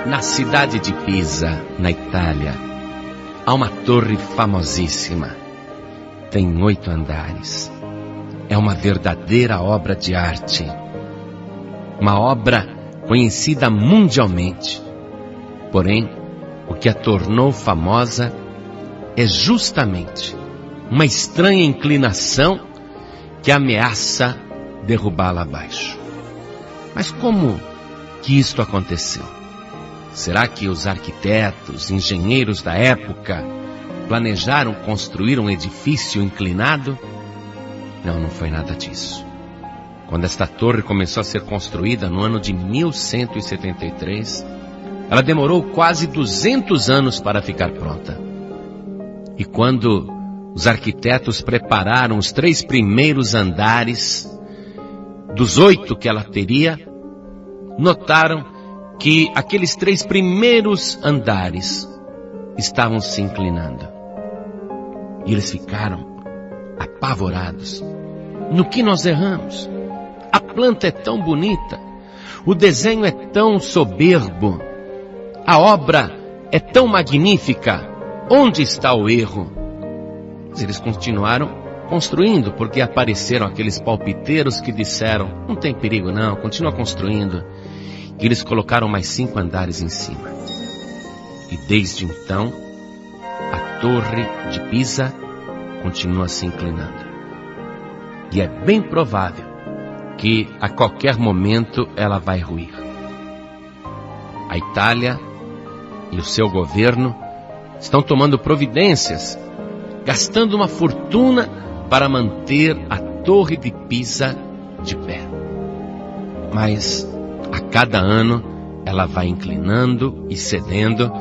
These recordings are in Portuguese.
Na cidade de Pisa, na Itália, há uma torre famosíssima. Tem 8 andares. É uma verdadeira obra de arte. Uma obra conhecida mundialmente. Porém, o que a tornou famosa é justamente uma estranha inclinação que ameaça derrubá-la abaixo. Mas como que isto aconteceu? Será que os arquitetos, engenheiros da época planejaram construir um edifício inclinado? Não, não foi nada disso. Quando esta torre começou a ser construída no ano de 1173, ela demorou quase 200 anos para ficar pronta. E quando os arquitetos prepararam os 3 primeiros andares dos 8 que ela teria, notaram que aqueles 3 primeiros andares estavam se inclinando. E eles ficaram apavorados. No que nós erramos? A planta é tão bonita, o desenho é tão soberbo, a obra é tão magnífica. Onde está o erro? Mas eles continuaram construindo, porque apareceram aqueles palpiteiros que disseram: não tem perigo não, continua construindo. E eles colocaram mais 5 andares em cima. E desde então, a torre de Pisa continua se inclinando. E é bem provável que a qualquer momento ela vai ruir. A Itália e o seu governo estão tomando providências, gastando uma fortuna para manter a torre de Pisa de pé. Mas a cada ano ela vai inclinando e cedendo,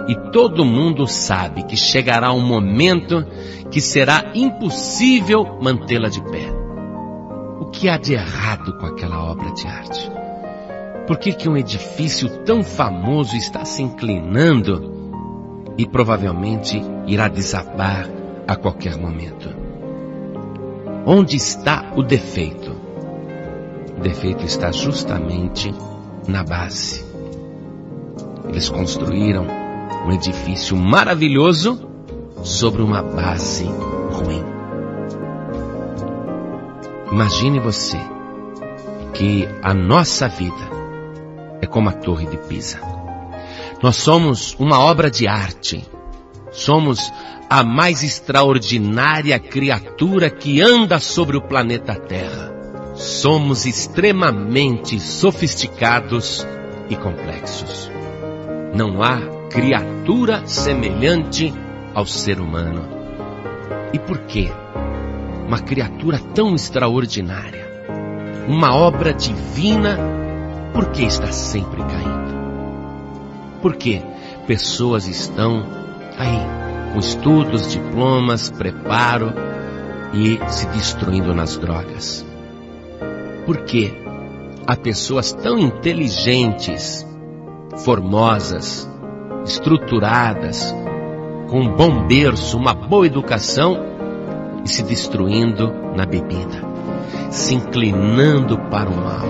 e todo mundo sabe que chegará um momento que será impossível mantê-la de pé. O que há de errado com aquela obra de arte? Por que um edifício tão famoso está se inclinando e provavelmente irá desabar a qualquer momento? Onde está o defeito? O defeito está justamente na base. Eles construíram um edifício maravilhoso sobre uma base ruim. Imagine você que a nossa vida é como a Torre de Pisa. Nós somos uma obra de arte. Somos a mais extraordinária criatura que anda sobre o planeta Terra. Somos extremamente sofisticados e complexos. Não há criatura semelhante ao ser humano. E por quê? Uma criatura tão extraordinária, uma obra divina, por que está sempre caindo? Por que pessoas estão aí, com estudos, diplomas, preparo e se destruindo nas drogas? Por que há pessoas tão inteligentes, formosas, estruturadas, com um bom berço, uma boa educação, e se destruindo na bebida, se inclinando para o mal,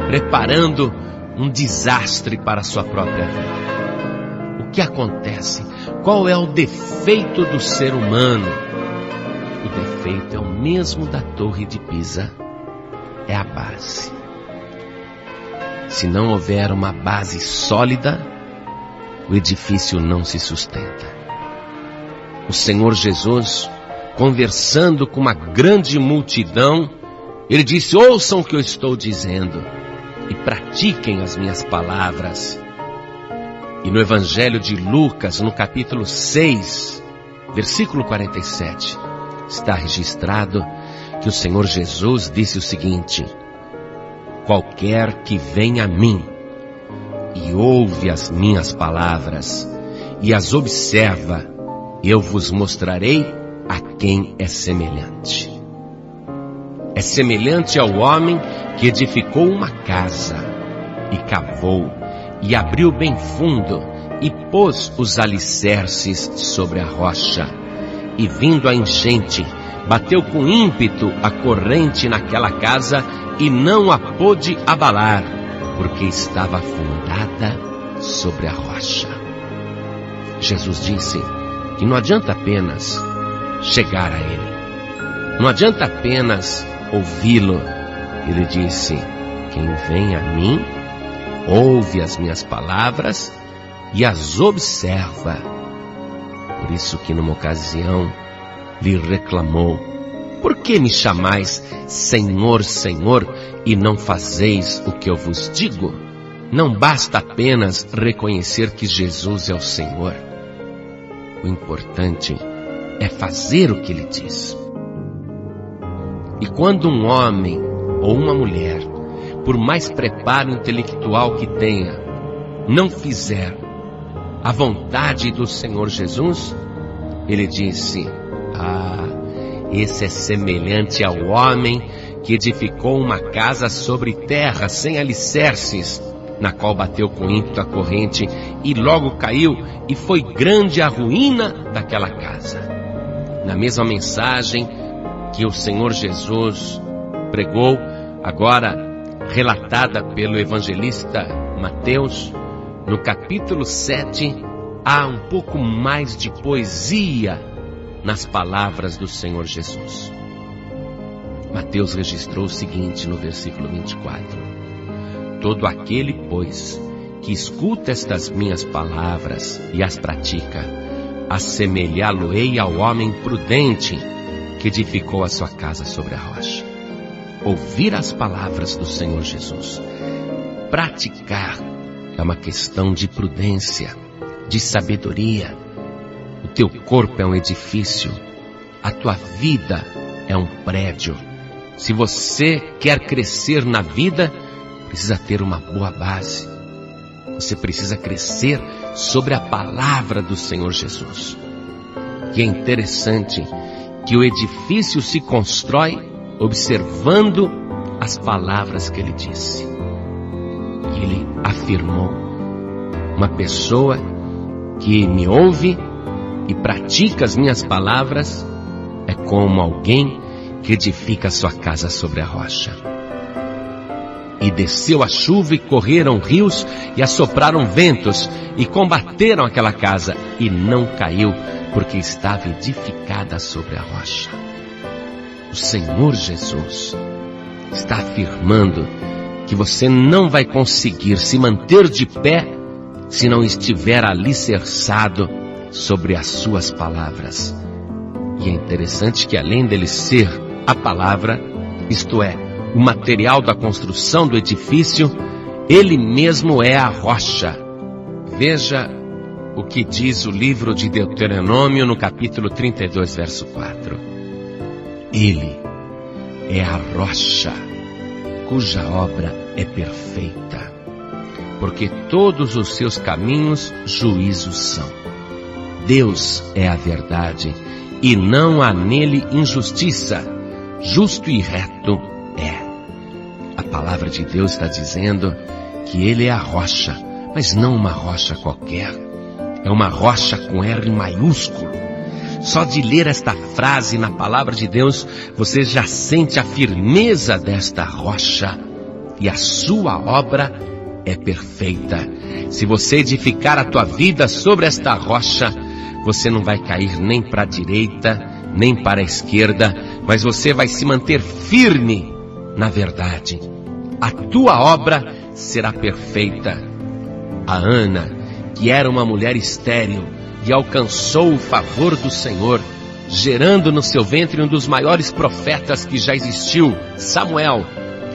preparando um desastre para a sua própria vida? O que acontece? Qual é o defeito do ser humano? O defeito é o mesmo da Torre de Pisa, é a base. Se não houver uma base sólida, o edifício não se sustenta. O Senhor Jesus, conversando com uma grande multidão, ele disse: ouçam o que eu estou dizendo e pratiquem as minhas palavras. E no Evangelho de Lucas, no capítulo 6, versículo 47, está registrado que o Senhor Jesus disse o seguinte: qualquer que vem a mim e ouve as minhas palavras e as observa, eu vos mostrarei a quem é semelhante. É semelhante ao homem que edificou uma casa e cavou e abriu bem fundo e pôs os alicerces sobre a rocha. E vindo a enchente, bateu com ímpeto a corrente naquela casa e não a pôde abalar, porque estava fundada sobre a rocha. Jesus disse que não adianta apenas chegar a Ele, não adianta apenas ouvi-lo. Ele disse: quem vem a mim, ouve as minhas palavras e as observa. Por isso que numa ocasião lhe reclamou: por que me chamais Senhor, Senhor, e não fazeis o que eu vos digo? Não basta apenas reconhecer que Jesus é o Senhor. O importante é fazer o que Ele diz. E quando um homem ou uma mulher, por mais preparo intelectual que tenha, não fizer a vontade do Senhor Jesus, Ele disse: esse é semelhante ao homem que edificou uma casa sobre terra sem alicerces, na qual bateu com ímpeto a corrente e logo caiu, e foi grande a ruína daquela casa. Na mesma mensagem que o Senhor Jesus pregou, agora relatada pelo evangelista Mateus, no capítulo 7, há um pouco mais de poesia nas palavras do Senhor Jesus. Mateus registrou o seguinte no versículo 24: todo aquele, pois, que escuta estas minhas palavras e as pratica, assemelhá-lo-ei ao homem prudente que edificou a sua casa sobre a rocha. Ouvir as palavras do Senhor Jesus, praticar, é uma questão de prudência, de sabedoria. O teu corpo é um edifício, a tua vida é um prédio. Se você quer crescer na vida, precisa ter uma boa base. Você precisa crescer sobre a palavra do Senhor Jesus. E é interessante que o edifício se constrói observando as palavras que Ele disse. E Ele afirmou: uma pessoa que me ouve e pratica as minhas palavras é como alguém que edifica sua casa sobre a rocha. E desceu a chuva e correram rios e assopraram ventos e combateram aquela casa, e não caiu, porque estava edificada sobre a rocha. O Senhor Jesus está afirmando que você não vai conseguir se manter de pé se não estiver alicerçado sobre as suas palavras. E é interessante que, além dele ser a palavra, isto é, o material da construção do edifício, Ele mesmo é a rocha. Veja o que diz o livro de Deuteronômio no capítulo 32, verso 4. Ele é a rocha, cuja obra é perfeita, porque todos os seus caminhos juízos são. Deus é a verdade, e não há nele injustiça. Justo e reto é. A palavra de Deus está dizendo que Ele é a rocha, mas não uma rocha qualquer. É uma rocha com R maiúsculo. Só de ler esta frase na palavra de Deus, você já sente a firmeza desta rocha. E a sua obra é perfeita. Se você edificar a tua vida sobre esta rocha, você não vai cair nem para a direita, nem para a esquerda, mas você vai se manter firme na verdade. A tua obra será perfeita. A Ana, que era uma mulher estéril e alcançou o favor do Senhor, gerando no seu ventre um dos maiores profetas que já existiu, Samuel.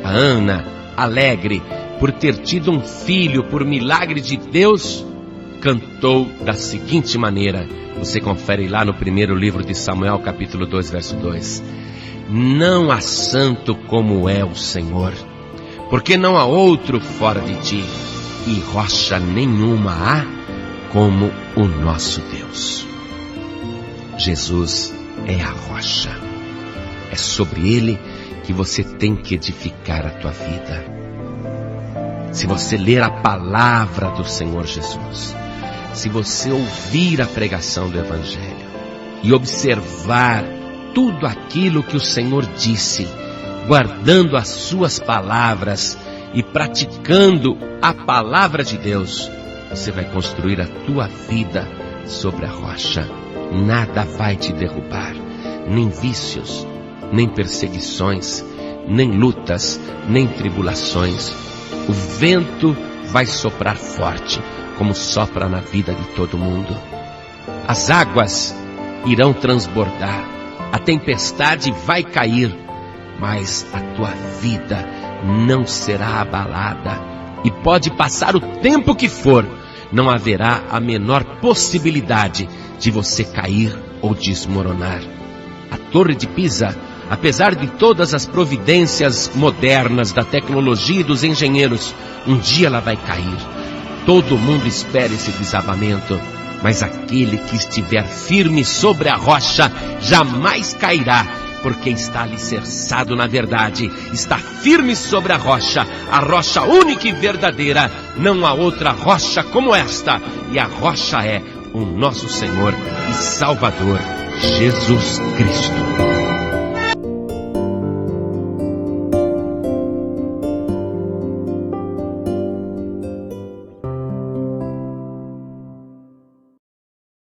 A Ana, alegre por ter tido um filho por milagre de Deus, cantou da seguinte maneira. Você confere lá no primeiro livro de Samuel, capítulo 2, verso 2. Não há santo como é o Senhor, porque não há outro fora de ti, e rocha nenhuma há como o nosso Deus. Jesus é a rocha. É sobre Ele que você tem que edificar a tua vida. Se você ler a palavra do Senhor Jesus, se você ouvir a pregação do Evangelho e observar tudo aquilo que o Senhor disse, guardando as suas palavras e praticando a palavra de Deus, você vai construir a tua vida sobre a rocha. Nada vai te derrubar, nem vícios, nem perseguições, nem lutas, nem tribulações. O vento vai soprar forte, como sopra na vida de todo mundo. As águas irão transbordar, a tempestade vai cair, mas a tua vida não será abalada. E pode passar o tempo que for, não haverá a menor possibilidade de você cair ou desmoronar. A Torre de Pisa, apesar de todas as providências modernas da tecnologia e dos engenheiros, um dia ela vai cair. Todo mundo espera esse desabamento, mas aquele que estiver firme sobre a rocha jamais cairá, porque está alicerçado na verdade, está firme sobre a rocha única e verdadeira. Não há outra rocha como esta, e a rocha é o nosso Senhor e Salvador Jesus Cristo.